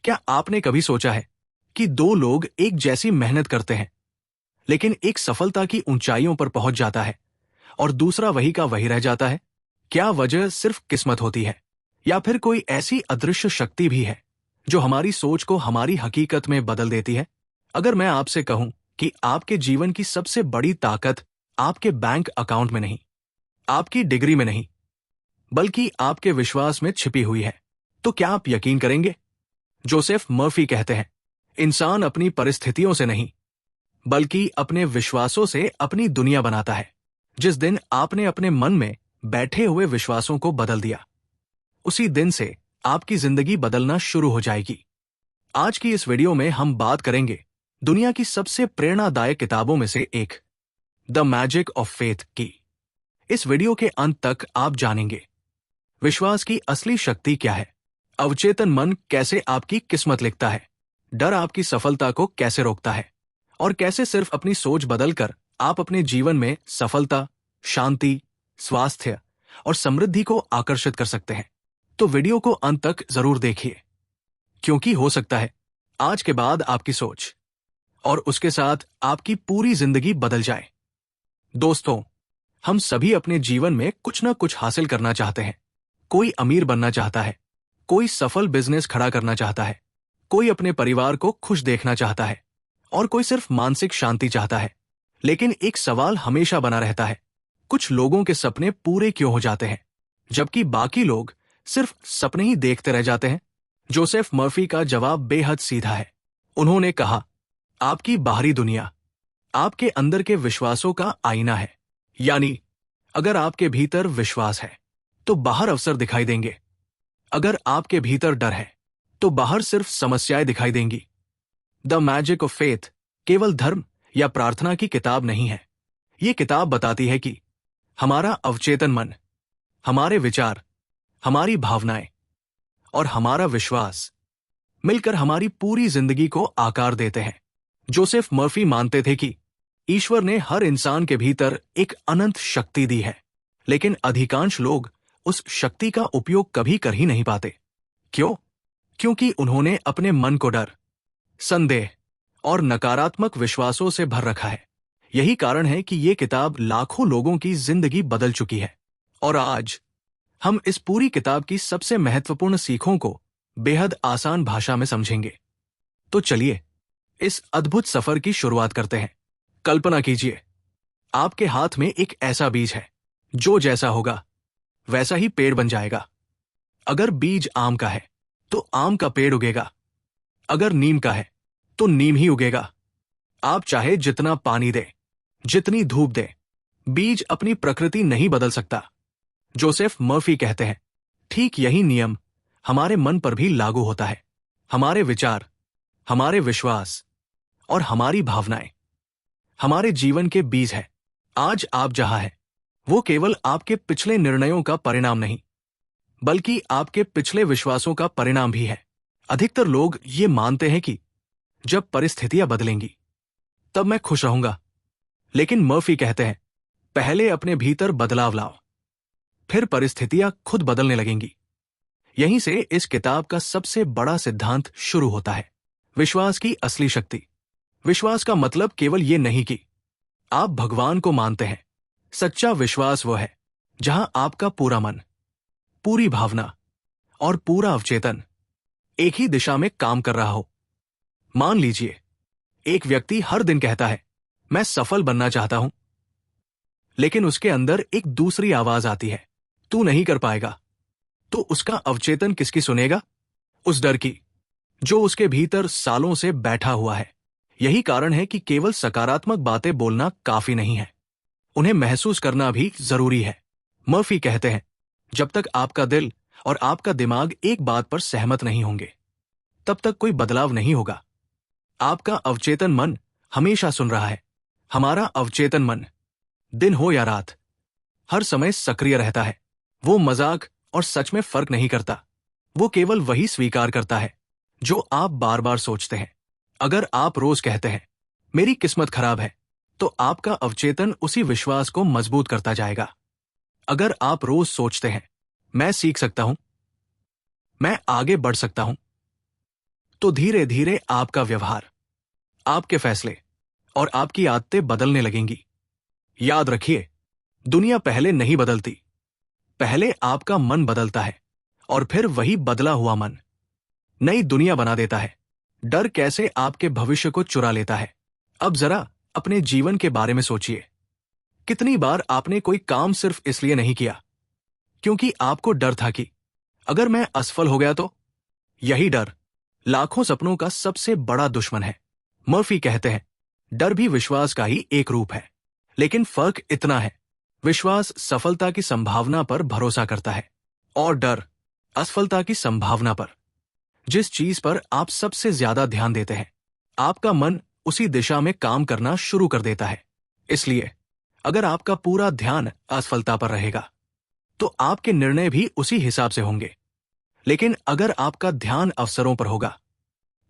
क्या आपने कभी सोचा है कि दो लोग एक जैसी मेहनत करते हैं, लेकिन एक सफलता की ऊंचाइयों पर पहुंच जाता है और दूसरा वही का वही रह जाता है? क्या वजह सिर्फ किस्मत होती है, या फिर कोई ऐसी अदृश्य शक्ति भी है जो हमारी सोच को हमारी हकीकत में बदल देती है? अगर मैं आपसे कहूं कि आपके जीवन की सबसे बड़ी ताकत आपके बैंक अकाउंट में नहीं, आपकी डिग्री में नहीं, बल्कि आपके विश्वास में छिपी हुई है, तो क्या आप यकीन करेंगे? जोसेफ मर्फी कहते हैं, इंसान अपनी परिस्थितियों से नहीं, बल्कि अपने विश्वासों से अपनी दुनिया बनाता है। जिस दिन आपने अपने मन में बैठे हुए विश्वासों को बदल दिया, उसी दिन से आपकी जिंदगी बदलना शुरू हो जाएगी। आज की इस वीडियो में हम बात करेंगे दुनिया की सबसे प्रेरणादायक किताबों में से एक, द मैजिक ऑफ फेथ की। इस वीडियो के अंत तक आप जानेंगे विश्वास की असली शक्ति क्या है, अवचेतन मन कैसे आपकी किस्मत लिखता है, डर आपकी सफलता को कैसे रोकता है, और कैसे सिर्फ अपनी सोच बदलकर आप अपने जीवन में सफलता, शांति, स्वास्थ्य और समृद्धि को आकर्षित कर सकते हैं। तो वीडियो को अंत तक जरूर देखिए, क्योंकि हो सकता है आज के बाद आपकी सोच और उसके साथ आपकी पूरी जिंदगी बदल जाए। दोस्तों, हम सभी अपने जीवन में कुछ न कुछ हासिल करना चाहते हैं। कोई अमीर बनना चाहता है, कोई सफल बिजनेस खड़ा करना चाहता है, कोई अपने परिवार को खुश देखना चाहता है, और कोई सिर्फ मानसिक शांति चाहता है। लेकिन एक सवाल हमेशा बना रहता है, कुछ लोगों के सपने पूरे क्यों हो जाते हैं, जबकि बाकी लोग सिर्फ सपने ही देखते रह जाते हैं? जोसेफ मर्फी का जवाब बेहद सीधा है। उन्होंने कहा, आपकी बाहरी दुनिया आपके अंदर के विश्वासों का आईना है। यानी अगर आपके भीतर विश्वास है तो बाहर अवसर दिखाई देंगे। अगर आपके भीतर डर है तो बाहर सिर्फ समस्याएं दिखाई देंगी। द मैजिक ऑफ फेथ केवल धर्म या प्रार्थना की किताब नहीं है। ये किताब बताती है कि हमारा अवचेतन मन, हमारे विचार, हमारी भावनाएं और हमारा विश्वास मिलकर हमारी पूरी जिंदगी को आकार देते हैं। जोसेफ मर्फी मानते थे कि ईश्वर ने हर इंसान के भीतर एक अनंत शक्ति दी है, लेकिन अधिकांश लोग उस शक्ति का उपयोग कभी कर ही नहीं पाते। क्यों? क्योंकि उन्होंने अपने मन को डर, संदेह और नकारात्मक विश्वासों से भर रखा है। यही कारण है कि ये किताब लाखों लोगों की जिंदगी बदल चुकी है। और आज हम इस पूरी किताब की सबसे महत्वपूर्ण सीखों को बेहद आसान भाषा में समझेंगे। तो चलिए इस अद्भुत सफर की शुरुआत करते हैं। कल्पना कीजिए, आपके हाथ में एक ऐसा बीज है जो जैसा होगा वैसा ही पेड़ बन जाएगा। अगर बीज आम का है तो आम का पेड़ उगेगा, अगर नीम का है तो नीम ही उगेगा। आप चाहे जितना पानी दे, जितनी धूप दे, बीज अपनी प्रकृति नहीं बदल सकता। जोसेफ मर्फी कहते हैं, ठीक यही नियम हमारे मन पर भी लागू होता है। हमारे विचार, हमारे विश्वास और हमारी भावनाएं हमारे जीवन के बीज है। आज आप जहां हैं, वो केवल आपके पिछले निर्णयों का परिणाम नहीं, बल्कि आपके पिछले विश्वासों का परिणाम भी है। अधिकतर लोग ये मानते हैं कि जब परिस्थितियां बदलेंगी तब मैं खुश रहूंगा, लेकिन मर्फी कहते हैं, पहले अपने भीतर बदलाव लाओ, फिर परिस्थितियां खुद बदलने लगेंगी। यहीं से इस किताब का सबसे बड़ा सिद्धांत शुरू होता है, विश्वास की असली शक्ति। विश्वास का मतलब केवल ये नहीं कि आप भगवान को मानते हैं। सच्चा विश्वास वो है जहां आपका पूरा मन, पूरी भावना और पूरा अवचेतन एक ही दिशा में काम कर रहा हो। मान लीजिए, एक व्यक्ति हर दिन कहता है, मैं सफल बनना चाहता हूं, लेकिन उसके अंदर एक दूसरी आवाज आती है, तू नहीं कर पाएगा। तो उसका अवचेतन किसकी सुनेगा? उस डर की जो उसके भीतर सालों से बैठा हुआ है। यही कारण है कि केवल सकारात्मक बातें बोलना काफी नहीं है, उन्हें महसूस करना भी जरूरी है। मर्फी कहते हैं, जब तक आपका दिल और आपका दिमाग एक बात पर सहमत नहीं होंगे, तब तक कोई बदलाव नहीं होगा। आपका अवचेतन मन हमेशा सुन रहा है। हमारा अवचेतन मन, दिन हो या रात, हर समय सक्रिय रहता है। वो मजाक और सच में फर्क नहीं करता। वो केवल वही स्वीकार करता है जो आप बार बार सोचते हैं। अगर आप रोज कहते हैं, मेरी किस्मत खराब है, तो आपका अवचेतन उसी विश्वास को मजबूत करता जाएगा। अगर आप रोज सोचते हैं, मैं सीख सकता हूं, मैं आगे बढ़ सकता हूं, तो धीरे धीरे आपका व्यवहार, आपके फैसले और आपकी आदतें बदलने लगेंगी। याद रखिए, दुनिया पहले नहीं बदलती, पहले आपका मन बदलता है और फिर वही बदला हुआ मन नई दुनिया बना देता है। डर कैसे आपके भविष्य को चुरा लेता है। अब जरा अपने जीवन के बारे में सोचिए। कितनी बार आपने कोई काम सिर्फ इसलिए नहीं किया क्योंकि आपको डर था कि अगर मैं असफल हो गया तो। यही डर लाखों सपनों का सबसे बड़ा दुश्मन है। मर्फी कहते हैं, डर भी विश्वास का ही एक रूप है, लेकिन फर्क इतना है, विश्वास सफलता की संभावना पर भरोसा करता है और डर असफलता की संभावना पर। जिस चीज पर आप सबसे ज्यादा ध्यान देते हैं, आपका मन उसी दिशा में काम करना शुरू कर देता है। इसलिए अगर आपका पूरा ध्यान असफलता पर रहेगा तो आपके निर्णय भी उसी हिसाब से होंगे। लेकिन अगर आपका ध्यान अवसरों पर होगा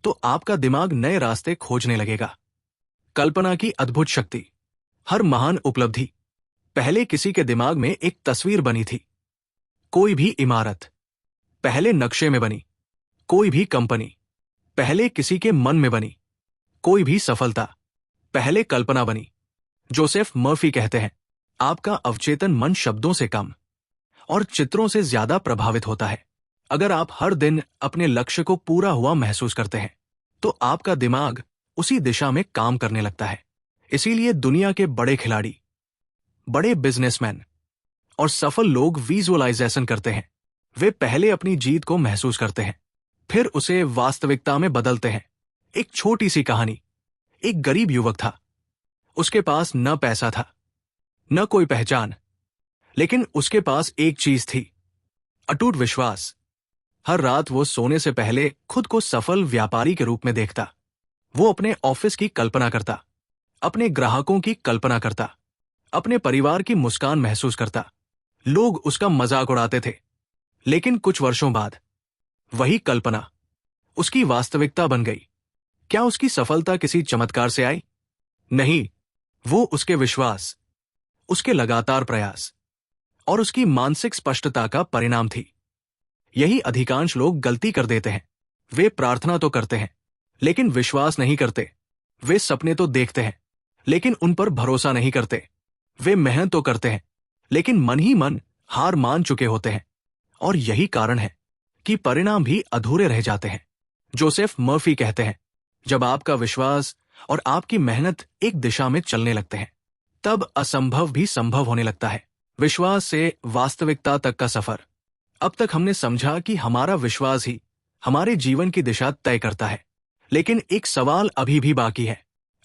तो आपका दिमाग नए रास्ते खोजने लगेगा। कल्पना की अद्भुत शक्ति। हर महान उपलब्धि पहले किसी के दिमाग में एक तस्वीर बनी थी। कोई भी इमारत पहले नक्शे में बनी, कोई भी कंपनी पहले किसी के मन में बनी, कोई भी सफलता पहले कल्पना बनी। जोसेफ मर्फी कहते हैं, आपका अवचेतन मन शब्दों से कम और चित्रों से ज्यादा प्रभावित होता है। अगर आप हर दिन अपने लक्ष्य को पूरा हुआ महसूस करते हैं तो आपका दिमाग उसी दिशा में काम करने लगता है। इसीलिए दुनिया के बड़े खिलाड़ी, बड़े बिजनेसमैन और सफल लोग विजुअलाइजेशन करते हैं। वे पहले अपनी जीत को महसूस करते हैं, फिर उसे वास्तविकता में बदलते हैं। एक छोटी सी कहानी। एक गरीब युवक था। उसके पास न पैसा था, न कोई पहचान, लेकिन उसके पास एक चीज थी, अटूट विश्वास। हर रात वो सोने से पहले खुद को सफल व्यापारी के रूप में देखता। वो अपने ऑफिस की कल्पना करता, अपने ग्राहकों की कल्पना करता, अपने परिवार की मुस्कान महसूस करता। लोग उसका मजाक उड़ाते थे, लेकिन कुछ वर्षों बाद वही कल्पना उसकी वास्तविकता बन गई। क्या उसकी सफलता किसी चमत्कार से आई? नहीं, वो उसके विश्वास, उसके लगातार प्रयास और उसकी मानसिक स्पष्टता का परिणाम थी। यही अधिकांश लोग गलती कर देते हैं। वे प्रार्थना तो करते हैं, लेकिन विश्वास नहीं करते। वे सपने तो देखते हैं, लेकिन उन पर भरोसा नहीं करते। वे मेहनत तो करते हैं, लेकिन मन ही मन हार मान चुके होते हैं। और यही कारण है कि परिणाम भी अधूरे रह जाते हैं। जोसेफ मर्फी कहते हैं, जब आपका विश्वास और आपकी मेहनत एक दिशा में चलने लगते हैं, तब असंभव भी संभव होने लगता है। विश्वास से वास्तविकता तक का सफर। अब तक हमने समझा कि हमारा विश्वास ही हमारे जीवन की दिशा तय करता है, लेकिन एक सवाल अभी भी बाकी है।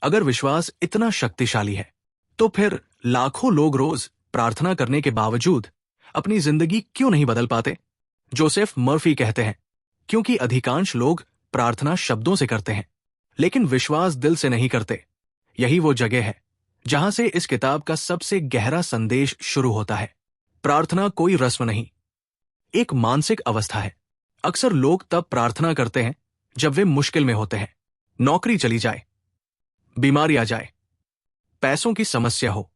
अगर विश्वास इतना शक्तिशाली है, तो फिर लाखों लोग रोज प्रार्थना करने के बावजूद अपनी जिंदगी क्यों नहीं बदल पाते? जोसेफ मर्फी कहते हैं, क्योंकि अधिकांश लोग प्रार्थना शब्दों से करते हैं, लेकिन विश्वास दिल से नहीं करते। यही वो जगह है जहां से इस किताब का सबसे गहरा संदेश शुरू होता है। प्रार्थना कोई रस्म नहीं, एक मानसिक अवस्था है। अक्सर लोग तब प्रार्थना करते हैं जब वे मुश्किल में होते हैं। नौकरी चली जाए, बीमारी आ जाए, पैसों की समस्या हो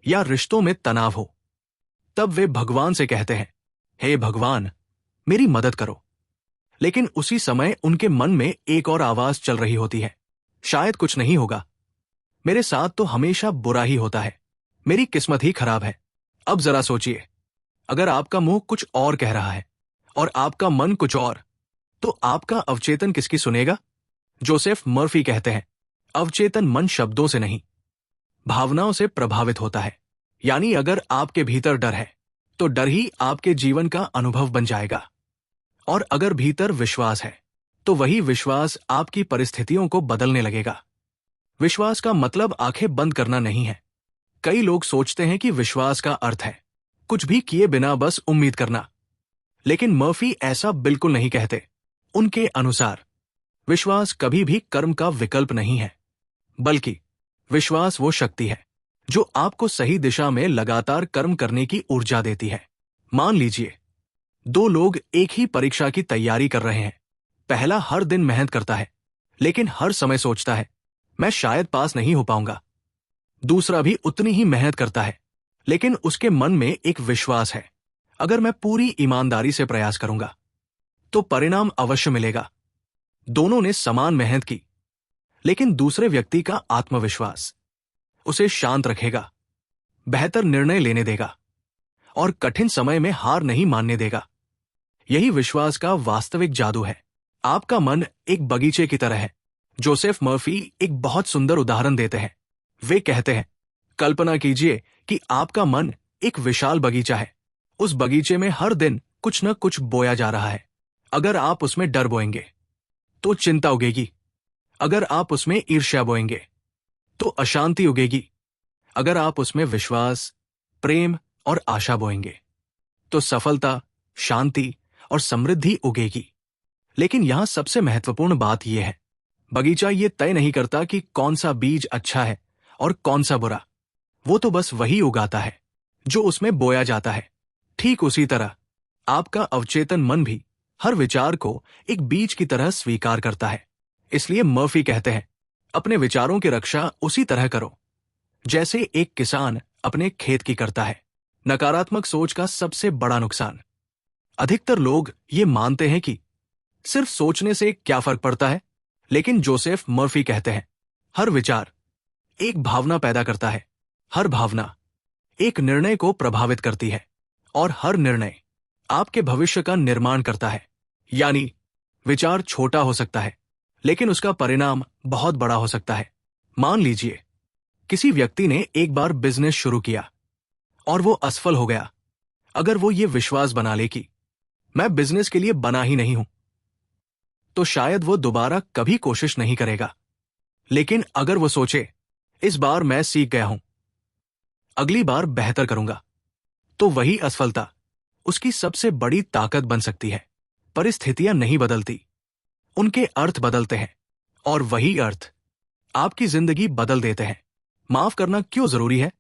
या रिश्तों में तनाव हो, तब वे भगवान से कहते हैं, हे भगवान, मेरी मदद करो। लेकिन उसी समय उनके मन में एक और आवाज चल रही होती है, शायद कुछ नहीं होगा, मेरे साथ तो हमेशा बुरा ही होता है, मेरी किस्मत ही खराब है। अब जरा सोचिए, अगर आपका मुंह कुछ और कह रहा है और आपका मन कुछ और, तो आपका अवचेतन किसकी सुनेगा? जोसेफ मर्फी कहते हैं, अवचेतन मन शब्दों से नहीं, भावनाओं से प्रभावित होता है। यानी अगर आपके भीतर डर है, तो डर ही आपके जीवन का अनुभव बन जाएगा। और अगर भीतर विश्वास है, तो वही विश्वास आपकी परिस्थितियों को बदलने लगेगा। विश्वास का मतलब आंखें बंद करना नहीं है। कई लोग सोचते हैं कि विश्वास का अर्थ है कुछ भी किए बिना बस उम्मीद करना, लेकिन मर्फी ऐसा बिल्कुल नहीं कहते। उनके अनुसार विश्वास कभी भी कर्म का विकल्प नहीं है, बल्कि विश्वास वो शक्ति है जो आपको सही दिशा में लगातार कर्म करने की ऊर्जा देती है। मान लीजिए, दो लोग एक ही परीक्षा की तैयारी कर रहे हैं। पहला हर दिन मेहनत करता है, लेकिन हर समय सोचता है, मैं शायद पास नहीं हो पाऊंगा। दूसरा भी उतनी ही मेहनत करता है, लेकिन उसके मन में एक विश्वास है, अगर मैं पूरी ईमानदारी से प्रयास करूंगा तो परिणाम अवश्य मिलेगा। दोनों ने समान मेहनत की, लेकिन दूसरे व्यक्ति का आत्मविश्वास उसे शांत रखेगा, बेहतर निर्णय लेने देगा और कठिन समय में हार नहीं मानने देगा। यही विश्वास का वास्तविक जादू है। आपका मन एक बगीचे की तरह है। जोसेफ मर्फी एक बहुत सुंदर उदाहरण देते हैं। वे कहते हैं, कल्पना कीजिए कि आपका मन एक विशाल बगीचा है। उस बगीचे में हर दिन कुछ न कुछ बोया जा रहा है। अगर आप उसमें डर बोएंगे तो चिंता उगेगी। अगर आप उसमें ईर्ष्या बोएंगे तो अशांति उगेगी। अगर आप उसमें विश्वास, प्रेम और आशा बोएंगे तो सफलता, शांति और समृद्धि उगेगी। लेकिन यहां सबसे महत्वपूर्ण बात यह है, बगीचा ये तय नहीं करता कि कौन सा बीज अच्छा है और कौन सा बुरा। वो तो बस वही उगाता है जो उसमें बोया जाता है। ठीक उसी तरह आपका अवचेतन मन भी हर विचार को एक बीज की तरह स्वीकार करता है। इसलिए मर्फी कहते हैं, अपने विचारों की रक्षा उसी तरह करो जैसे एक किसान अपने खेत की करता है। नकारात्मक सोच का सबसे बड़ा नुकसान, अधिकतर लोग ये मानते हैं कि सिर्फ सोचने से क्या फर्क पड़ता है, लेकिन जोसेफ मर्फी कहते हैं, हर विचार एक भावना पैदा करता है। हर भावना एक निर्णय को प्रभावित करती है और हर निर्णय आपके भविष्य का निर्माण करता है। यानी विचार छोटा हो सकता है, लेकिन उसका परिणाम बहुत बड़ा हो सकता है। मान लीजिए किसी व्यक्ति ने एक बार बिजनेस शुरू किया और वो असफल हो गया। अगर वो ये विश्वास बना ले कि मैं बिजनेस के लिए बना ही नहीं हूं, तो शायद वो दोबारा कभी कोशिश नहीं करेगा। लेकिन अगर वो सोचे, इस बार मैं सीख गया हूं, अगली बार बेहतर करूंगा, तो वही असफलता उसकी सबसे बड़ी ताकत बन सकती है। परिस्थितियां नहीं बदलती, उनके अर्थ बदलते हैं, और वही अर्थ आपकी जिंदगी बदल देते हैं। माफ करना क्यों जरूरी है?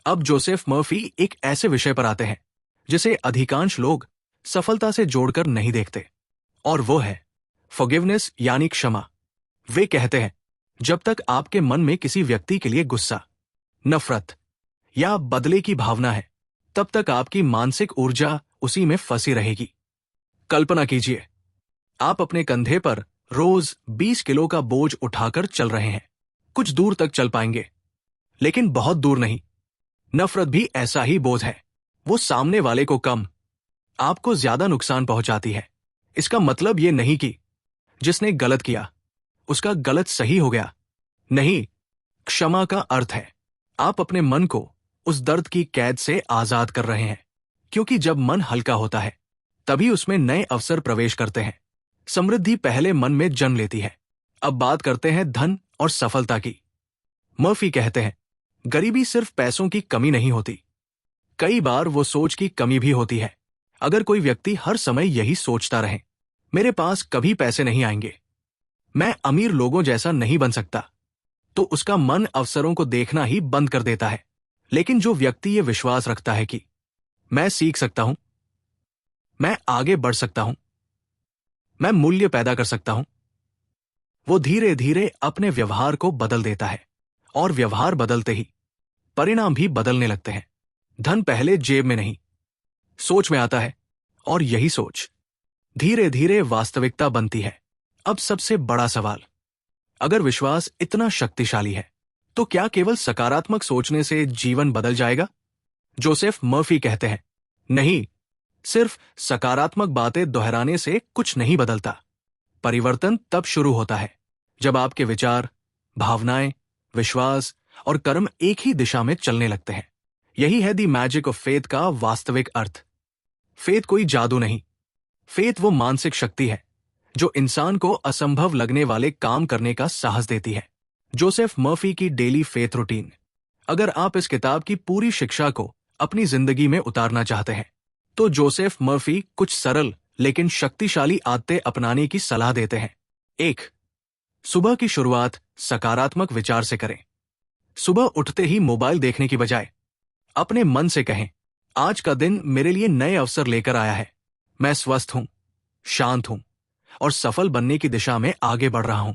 अब जोसेफ मर्फी एक ऐसे विषय पर आते हैं जिसे अधिकांश लोग सफलता से जोड़कर नहीं देखते, और वो है फॉरगिवनेस यानी क्षमा। वे कहते हैं, जब तक आपके मन में किसी व्यक्ति के लिए गुस्सा, नफरत या बदले की भावना है, तब तक आपकी मानसिक ऊर्जा उसी में फंसी रहेगी। कल्पना कीजिए, आप अपने कंधे पर रोज 20 किलो का बोझ उठाकर चल रहे हैं। कुछ दूर तक चल पाएंगे, लेकिन बहुत दूर नहीं। नफरत भी ऐसा ही बोझ है। वो सामने वाले को कम, आपको ज्यादा नुकसान पहुंचाती है। इसका मतलब ये नहीं कि जिसने गलत किया उसका गलत सही हो गया। नहीं, क्षमा का अर्थ है आप अपने मन को उस दर्द की कैद से आजाद कर रहे हैं, क्योंकि जब मन हल्का होता है तभी उसमें नए अवसर प्रवेश करते हैं। समृद्धि पहले मन में जन्म लेती है। अब बात करते हैं धन और सफलता की। मर्फी कहते हैं, गरीबी सिर्फ पैसों की कमी नहीं होती, कई बार वो सोच की कमी भी होती है। अगर कोई व्यक्ति हर समय यही सोचता रहे, मेरे पास कभी पैसे नहीं आएंगे, मैं अमीर लोगों जैसा नहीं बन सकता, तो उसका मन अवसरों को देखना ही बंद कर देता है। लेकिन जो व्यक्ति ये विश्वास रखता है कि मैं सीख सकता हूं, मैं आगे बढ़ सकता हूं, मैं मूल्य पैदा कर सकता हूं, वो धीरे धीरे अपने व्यवहार को बदल देता है, और व्यवहार बदलते ही परिणाम भी बदलने लगते हैं। धन पहले जेब में नहीं, सोच में आता है, और यही सोच धीरे धीरे वास्तविकता बनती है। अब सबसे बड़ा सवाल, अगर विश्वास इतना शक्तिशाली है, तो क्या केवल सकारात्मक सोचने से जीवन बदल जाएगा? जोसेफ मर्फी कहते हैं, नहीं, सिर्फ सकारात्मक बातें दोहराने से कुछ नहीं बदलता। परिवर्तन तब शुरू होता है जब आपके विचार, भावनाएं, विश्वास और कर्म एक ही दिशा में चलने लगते हैं। यही है द मैजिक ऑफ फेथ का वास्तविक अर्थ। फेथ कोई जादू नहीं, फेथ वो मानसिक शक्ति है जो इंसान को असंभव लगने वाले काम करने का साहस देती है। जोसेफ मर्फी की डेली फेथ रूटीन। अगर आप इस किताब की पूरी शिक्षा को अपनी जिंदगी में उतारना चाहते हैं, तो जोसेफ मर्फी कुछ सरल लेकिन शक्तिशाली आदतें अपनाने की सलाह देते हैं। 1. सुबह की शुरुआत सकारात्मक विचार से करें। सुबह उठते ही मोबाइल देखने की बजाय अपने मन से कहें, आज का दिन मेरे लिए नए अवसर लेकर आया है। मैं स्वस्थ हूं, शांत हूं और सफल बनने की दिशा में आगे बढ़ रहा हूं।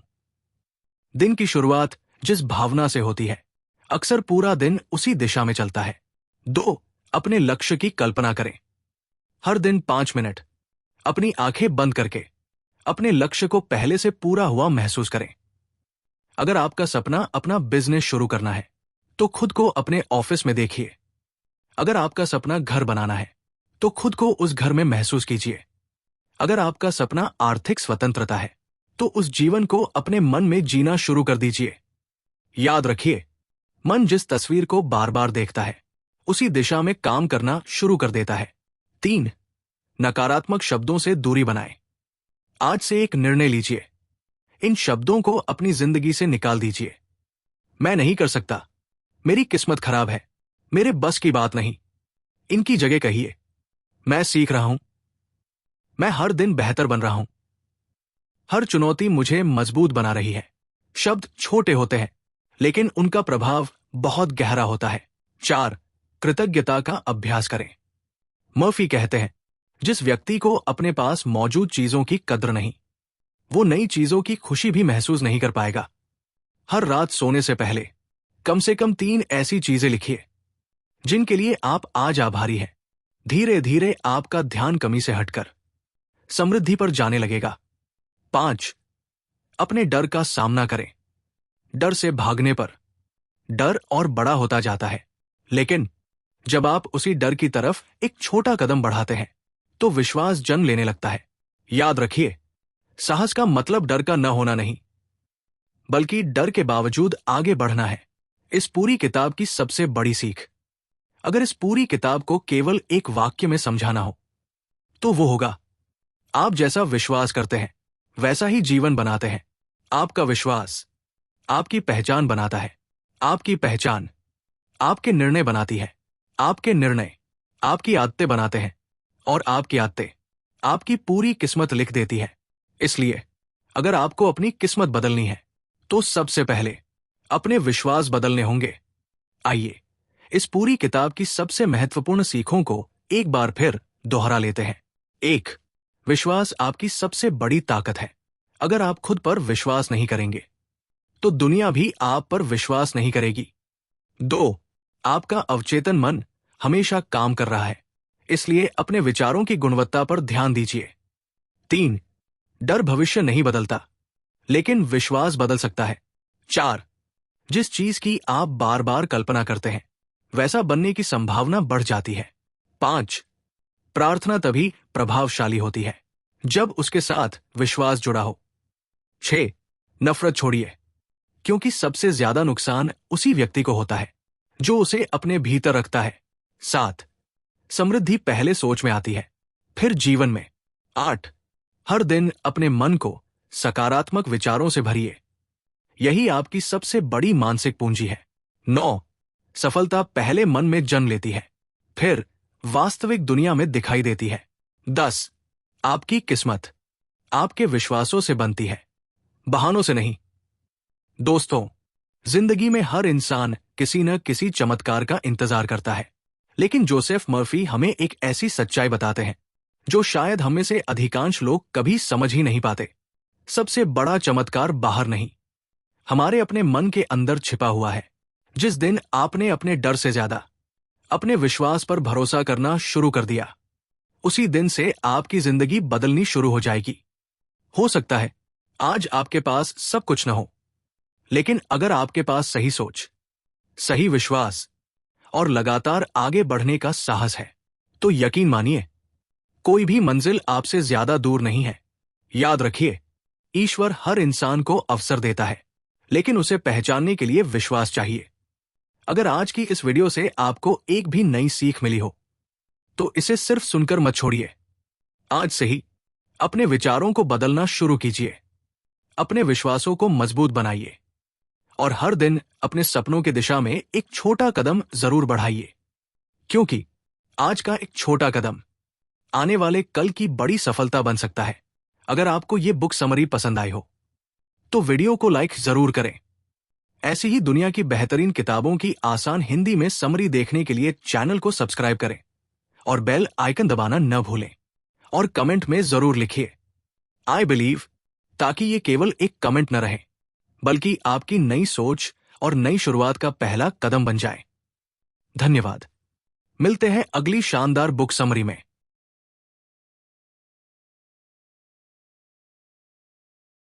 दिन की शुरुआत जिस भावना से होती है, अक्सर पूरा दिन उसी दिशा में चलता है। 2. अपने लक्ष्य की कल्पना करें। हर दिन 5 मिनट अपनी आंखें बंद करके अपने लक्ष्य को पहले से पूरा हुआ महसूस करें। अगर आपका सपना अपना बिजनेस शुरू करना है तो खुद को अपने ऑफिस में देखिए। अगर आपका सपना घर बनाना है तो खुद को उस घर में महसूस कीजिए। अगर आपका सपना आर्थिक स्वतंत्रता है तो उस जीवन को अपने मन में जीना शुरू कर दीजिए। याद रखिए, मन जिस तस्वीर को बार बार देखता है उसी दिशा में काम करना शुरू कर देता है। 3. नकारात्मक शब्दों से दूरी बनाएं। आज से एक निर्णय लीजिए। इन शब्दों को अपनी जिंदगी से निकाल दीजिए। मैं नहीं कर सकता, मेरी किस्मत खराब है, मेरे बस की बात नहीं। इनकी जगह कहिए, मैं सीख रहा हूं, मैं हर दिन बेहतर बन रहा हूं, हर चुनौती मुझे मजबूत बना रही है। शब्द छोटे होते हैं लेकिन उनका प्रभाव बहुत गहरा होता है। 4. कृतज्ञता का अभ्यास करें। मर्फी कहते हैं, जिस व्यक्ति को अपने पास मौजूद चीजों की कद्र नहीं, वो नई चीजों की खुशी भी महसूस नहीं कर पाएगा। हर रात सोने से पहले कम से कम 3 ऐसी चीजें लिखिए जिनके लिए आप आज आभारी हैं। धीरे धीरे आपका ध्यान कमी से हटकर समृद्धि पर जाने लगेगा। 5. अपने डर का सामना करें। डर से भागने पर डर और बड़ा होता जाता है, लेकिन जब आप उसी डर की तरफ एक छोटा कदम बढ़ाते हैं तो विश्वास जन्म लेने लगता है। याद रखिए, साहस का मतलब डर का न होना नहीं, बल्कि डर के बावजूद आगे बढ़ना है। इस पूरी किताब की सबसे बड़ी सीख, अगर इस पूरी किताब को केवल एक वाक्य में समझाना हो तो वो होगा, आप जैसा विश्वास करते हैं वैसा ही जीवन बनाते हैं। आपका विश्वास आपकी पहचान बनाता है, आपकी पहचान आपके निर्णय बनाती है, आपके निर्णय आपकी आदतें बनाते हैं और आपकी आदतें आपकी पूरी किस्मत लिख देती है। इसलिए अगर आपको अपनी किस्मत बदलनी है तो सबसे पहले अपने विश्वास बदलने होंगे। आइए इस पूरी किताब की सबसे महत्वपूर्ण सीखों को एक बार फिर दोहरा लेते हैं। 1. विश्वास आपकी सबसे बड़ी ताकत है। अगर आप खुद पर विश्वास नहीं करेंगे तो दुनिया भी आप पर विश्वास नहीं करेगी। 2. आपका अवचेतन मन हमेशा काम कर रहा है, इसलिए अपने विचारों की गुणवत्ता पर ध्यान दीजिए। 3. डर भविष्य नहीं बदलता, लेकिन विश्वास बदल सकता है। 4. जिस चीज की आप बार बार कल्पना करते हैं वैसा बनने की संभावना बढ़ जाती है। 5. प्रार्थना तभी प्रभावशाली होती है जब उसके साथ विश्वास जुड़ा हो। 6. नफरत छोड़िए, क्योंकि सबसे ज्यादा नुकसान उसी व्यक्ति को होता है जो उसे अपने भीतर रखता है। 7. समृद्धि पहले सोच में आती है, फिर जीवन में। 8. हर दिन अपने मन को सकारात्मक विचारों से भरिए, यही आपकी सबसे बड़ी मानसिक पूंजी है। 9. सफलता पहले मन में जन्म लेती है, फिर वास्तविक दुनिया में दिखाई देती है। 10. आपकी किस्मत आपके विश्वासों से बनती है, बहानों से नहीं। दोस्तों, जिंदगी में हर इंसान किसी न किसी चमत्कार का इंतजार करता है, लेकिन जोसेफ मर्फी हमें एक ऐसी सच्चाई बताते हैं जो शायद हमें से अधिकांश लोग कभी समझ ही नहीं पाते। सबसे बड़ा चमत्कार बाहर नहीं, हमारे अपने मन के अंदर छिपा हुआ है। जिस दिन आपने अपने डर से ज्यादा अपने विश्वास पर भरोसा करना शुरू कर दिया, उसी दिन से आपकी जिंदगी बदलनी शुरू हो जाएगी। हो सकता है आज आपके पास सब कुछ न हो, लेकिन अगर आपके पास सही सोच, सही विश्वास और लगातार आगे बढ़ने का साहस है तो यकीन मानिए, कोई भी मंजिल आपसे ज्यादा दूर नहीं है। याद रखिए, ईश्वर हर इंसान को अवसर देता है, लेकिन उसे पहचानने के लिए विश्वास चाहिए। अगर आज की इस वीडियो से आपको एक भी नई सीख मिली हो तो इसे सिर्फ सुनकर मत छोड़िए। आज से ही अपने विचारों को बदलना शुरू कीजिए, अपने विश्वासों को मजबूत बनाइए और हर दिन अपने सपनों की दिशा में एक छोटा कदम जरूर बढ़ाइए, क्योंकि आज का एक छोटा कदम आने वाले कल की बड़ी सफलता बन सकता है। अगर आपको ये बुक समरी पसंद आई हो तो वीडियो को लाइक जरूर करें। ऐसी ही दुनिया की बेहतरीन किताबों की आसान हिंदी में समरी देखने के लिए चैनल को सब्सक्राइब करें और बेल आइकन दबाना न भूलें और कमेंट में जरूर लिखिए आई बिलीव, ताकि ये केवल एक कमेंट न रहे बल्कि आपकी नई सोच और नई शुरुआत का पहला कदम बन जाए। धन्यवाद। मिलते हैं अगली शानदार बुक समरी में।